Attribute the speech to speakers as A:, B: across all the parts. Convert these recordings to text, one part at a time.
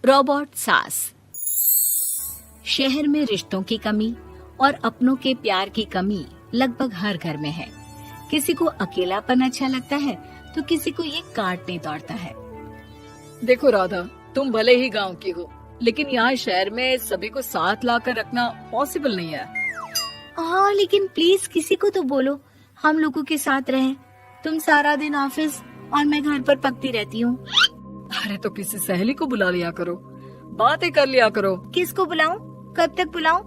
A: Robot सास। शहर में रिश्तों की कमी और अपनों के प्यार की कमी लगभग हर घर में है। किसी को अकेलापन अच्छा लगता है तो किसी को ये काटने दौड़ता है।
B: देखो राधा, तुम भले ही गांव की हो, लेकिन यहाँ शहर में सभी को साथ लाकर रखना पॉसिबल नहीं है।
A: हाँ, लेकिन प्लीज किसी को तो बोलो हम लोगों के साथ रहें। तुम सारा दिन ऑफिस और मैं घर पर पकती रहती हूँ।
B: अरे तो किसी सहेली को बुला लिया करो, बातें कर लिया करो।
A: किसको बुलाऊं? कब तक बुलाऊं?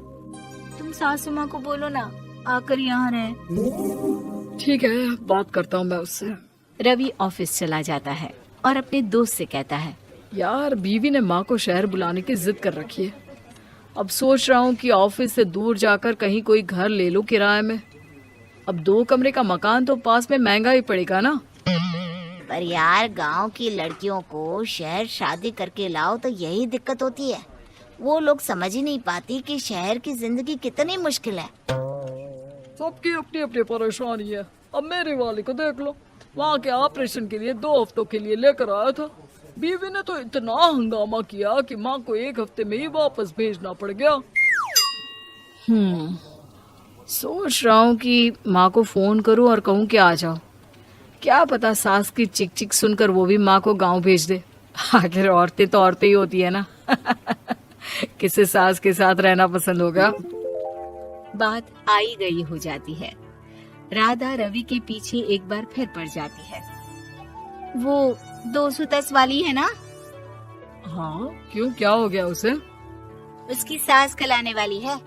A: तुम सासू माँ को बोलो ना आकर यहाँ रहे।
B: ठीक है, बात करता हूँ मैं उससे।
A: रवि ऑफिस चला जाता है और अपने दोस्त से कहता है,
B: यार बीवी ने माँ को शहर बुलाने की जिद कर रखी है। अब सोच रहा हूँ कि ऑफिस से दूर जाकर कहीं कोई घर ले लो किराए में। अब 2 कमरे का मकान तो पास में महंगा ही पड़ेगा ना।
C: पर यार गांव की लड़कियों को शहर शादी करके लाओ तो यही दिक्कत होती है। वो लोग समझ ही नहीं पाती कि शहर की जिंदगी कितनी मुश्किल है।
B: सबकी अपनी अपनी परेशानी है। अब मेरी वाली को देख लो, वहाँ के ऑपरेशन के लिए 2 हफ्तों के लिए लेकर आया था। बीवी ने तो इतना हंगामा किया कि माँ को 1 हफ्ते में ही वापस भेजना पड़ गया। सोच रहा हूँ कि माँ को फोन करूँ और कहूँ कि आ जाओ। क्या पता सास की चिक चिक सुनकर वो भी माँ को गांव भेज दे। आखिर औरतें तो औरतें ही होती है ना। किसे सास के साथ रहना पसंद होगा।
A: बात आई गई हो जाती है। राधा रवि के पीछे एक बार फिर पड़ जाती है। वो 210 वाली है ना?
B: हाँ, क्यों, क्या हो गया उसे?
A: उसकी सास कलाने वाली है।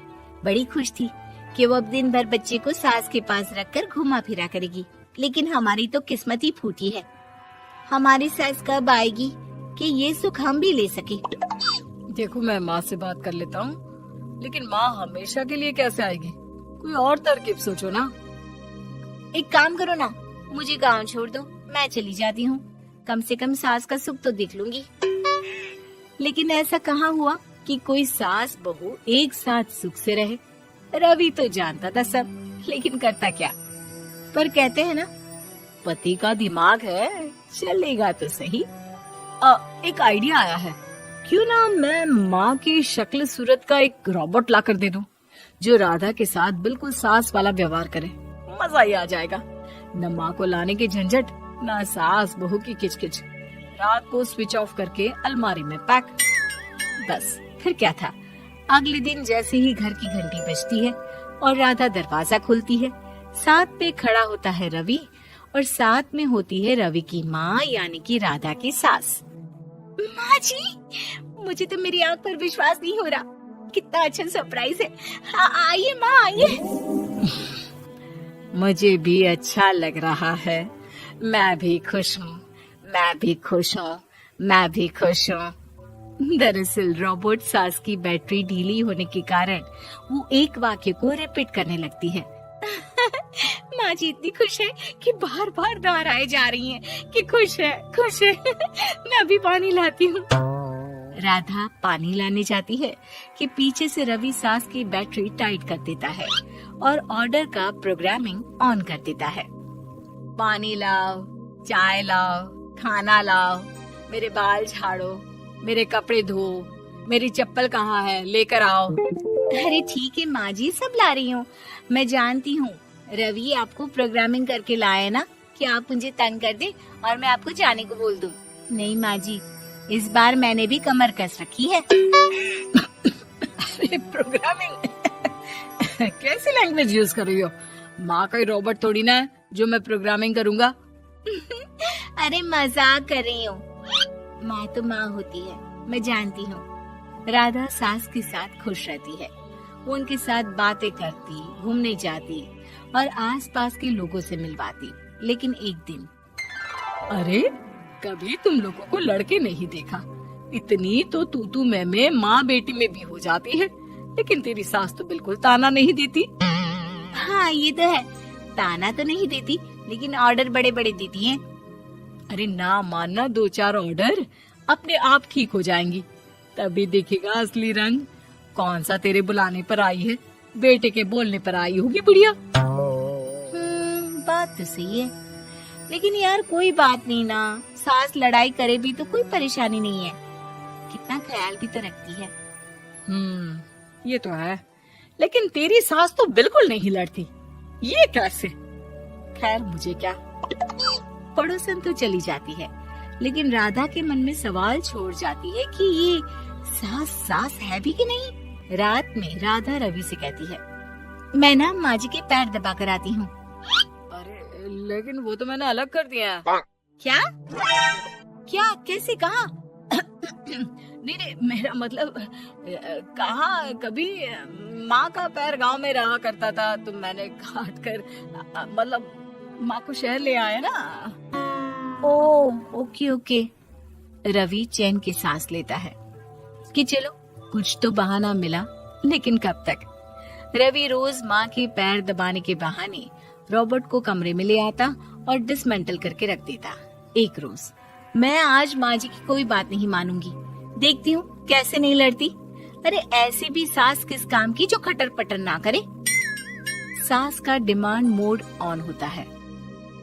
A: बड़ी खुश थी कि वो अब दिन भर बच्चे को सास के पास रखकर घुमा फिरा करेगी। लेकिन हमारी तो किस्मत ही फूटी है। हमारी सास कब आएगी कि ये सुख हम भी ले सके?
B: देखो, मैं माँ से बात कर लेता हूँ, लेकिन माँ हमेशा के लिए कैसे आएगी? कोई और तरकीब सोचो ना।
A: एक काम करो ना, मुझे गांव छोड़ दो, मैं चली जाती हूँ। कम से कम सास का सुख तो देख लूंगी। लेकिन ऐसा कहाँ हुआ कि कोई सास बहू एक साथ सुख से रहे। रवि तो जानता था सब, लेकिन करता क्या। पर कहते हैं ना, पति का दिमाग है, चलेगा तो सही।
B: एक आइडिया आया है। क्यों ना मैं माँ की शक्ल सूरत का एक रोबोट ला कर दे दूं, जो राधा के साथ बिल्कुल सास वाला व्यवहार करे। मजा ही आ जाएगा। न माँ को लाने की झंझट, न सास बहू की किचकिच। रात को स्विच ऑफ करके अलमारी में पैक। बस फिर क्या था।
A: अगले दिन जैसे ही घर की घंटी बजती है और राधा दरवाजा खोलती है, साथ पे खड़ा होता है रवि और साथ में होती है रवि की माँ यानी कि राधा की सास। माँ जी, मुझे तो मेरी आंख पर विश्वास नहीं हो रहा। कितना अच्छा सरप्राइज है। आइए माँ, आइए।
B: मुझे भी अच्छा लग रहा है। मैं भी खुश हूँ, मैं भी खुश हूँ, मैं भी खुश हूँ।
A: दरअसल रोबोट सास की बैटरी ढीली होने के कारण वो एक वाक्य को रिपीट करने लगती है। माँ जी इतनी खुश है कि बार बार दोहराए जा रही हैं कि खुश है, खुश है। मैं अभी पानी लाती हूँ। राधा पानी लाने जाती है कि पीछे से रवि सास की बैटरी टाइट कर देता है और ऑर्डर का प्रोग्रामिंग ऑन कर देता है। पानी लाओ, चाय लाओ, खाना लाओ, मेरे बाल झाड़ो, मेरे कपड़े धो, मेरी चप्पल कहाँ है, लेकर आओ। अरे ठीक है माँ जी, सब ला रही हूँ। मैं जानती हूँ रवि आपको प्रोग्रामिंग करके लाया ना कि आप मुझे तंग कर दे और मैं आपको जाने को बोल दूँ। नहीं माँ जी, इस बार मैंने भी कमर कस रखी है।
B: प्रोग्रामिंग कैसी लैंग्वेज यूज कर रही हो? माँ का रोबोट थोड़ी ना है जो मैं प्रोग्रामिंग करूँगा।
A: अरे मजाक कर रही हूँ। माँ तो माँ होती है, मैं जानती हूँ। राधा सास के साथ खुश रहती है। वो उनके साथ बातें करती, घूमने जाती और आसपास के लोगों से मिलवाती। लेकिन एक दिन,
B: अरे कभी तुम लोगों को लड़के नहीं देखा। इतनी तो तू मैं माँ बेटी में भी हो जाती है, लेकिन तेरी सास तो बिल्कुल ताना नहीं देती।
A: हाँ ये तो है, ताना तो नहीं देती लेकिन ऑर्डर बड़े बड़े देती हैं।
B: अरे ना मानना, 2-4 ऑर्डर अपने आप ठीक हो जाएंगी। तभी देखेगा असली रंग। कौन सा तेरे बुलाने पर आई है, बेटे के बोलने पर आई होगी बुढ़िया।
A: बात तो सही है, लेकिन यार कोई बात नहीं ना, सास लड़ाई करे भी तो कोई परेशानी नहीं है। कितना ख्याल भी तो रखती है।
B: ये तो है, लेकिन तेरी सास तो बिल्कुल नहीं लड़ती, ये कैसे? खैर मुझे क्या।
A: पड़ोसन तो चली जाती है, लेकिन राधा के मन में सवाल छोड़ जाती है कि ये सास है भी कि नहीं। रात में राधा रवि से कहती है, मैं ना माँ जी के पैर दबा कर आती हूँ।
B: अरे लेकिन वो तो मैंने अलग कर दिया है।
A: क्या क्या कैसे कहा?
B: नहीं, मेरा मतलब कहा कभी माँ का पैर गांव में रहा करता था, तो मैंने काट कर मतलब माँ को शहर ले आया ना।
A: Okay okay. रवि चैन की सांस लेता है कि चलो कुछ तो बहाना मिला, लेकिन कब तक। रवि रोज माँ के पैर दबाने के बहाने रॉबर्ट को कमरे में ले आता और डिसमेंटल करके रख देता। एक रोज, मैं आज माँ जी की कोई बात नहीं मानूंगी, देखती हूँ कैसे नहीं लड़ती। अरे ऐसी भी सास किस काम की जो खटर पटर ना करे। सास का डिमांड मोड ऑन होता है।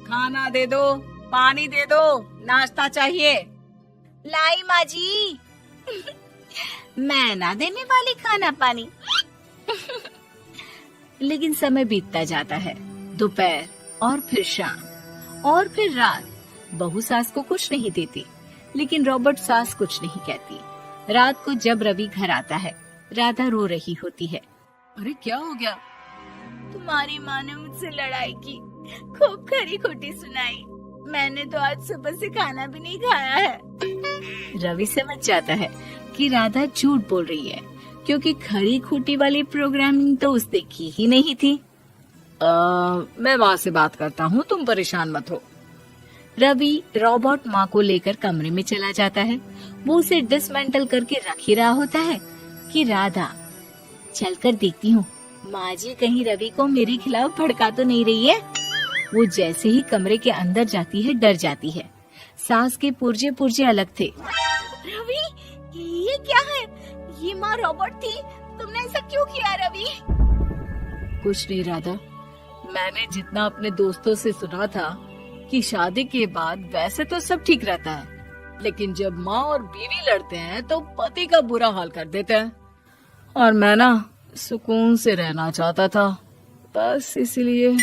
B: खाना दे दो, पानी दे दो, नाश्ता चाहिए।
A: लाई माँ जी। मैं ना देने वाली खाना पानी। लेकिन समय बीतता जाता है, दोपहर और फिर शाम और फिर रात। बहू सास को कुछ नहीं देती, लेकिन रॉबर्ट सास कुछ नहीं कहती। रात को जब रवि घर आता है, राधा रो रही होती है।
B: अरे क्या हो गया?
A: तुम्हारी माँ ने मुझसे लड़ाई की, खूब खरी खोटी सुनाई। मैंने तो आज सुबह से खाना भी नहीं खाया है। रवि समझ जाता है कि राधा झूठ बोल रही है, क्योंकि खरी खोटी वाली प्रोग्रामिंग तो उसने की ही नहीं थी।
B: मैं माँ से बात करता हूँ, तुम परेशान मत हो।
A: रवि रॉबर्ट माँ को लेकर कमरे में चला जाता है। वो उसे डिसमेंटल करके रख ही रहा होता है कि राधा, चलकर देखती हूँ माँ जी कहीं रवि को मेरे खिलाफ भड़का तो नहीं रही है। वो जैसे ही कमरे के अंदर जाती है, डर जाती है। सास के पुर्जे पुर्जे अलग थे। रवि, ये क्या है? ये माँ रॉबर्ट थी, तुमने ऐसा क्यों किया रवि?
B: कुछ नहीं राधा, मैंने जितना अपने दोस्तों से सुना था कि शादी के बाद वैसे तो सब ठीक रहता है, लेकिन जब माँ और बीवी लड़ते हैं तो पति का बुरा हाल कर देते हैं। और मैं ना सुकून से रहना चाहता था, बस इसलिए।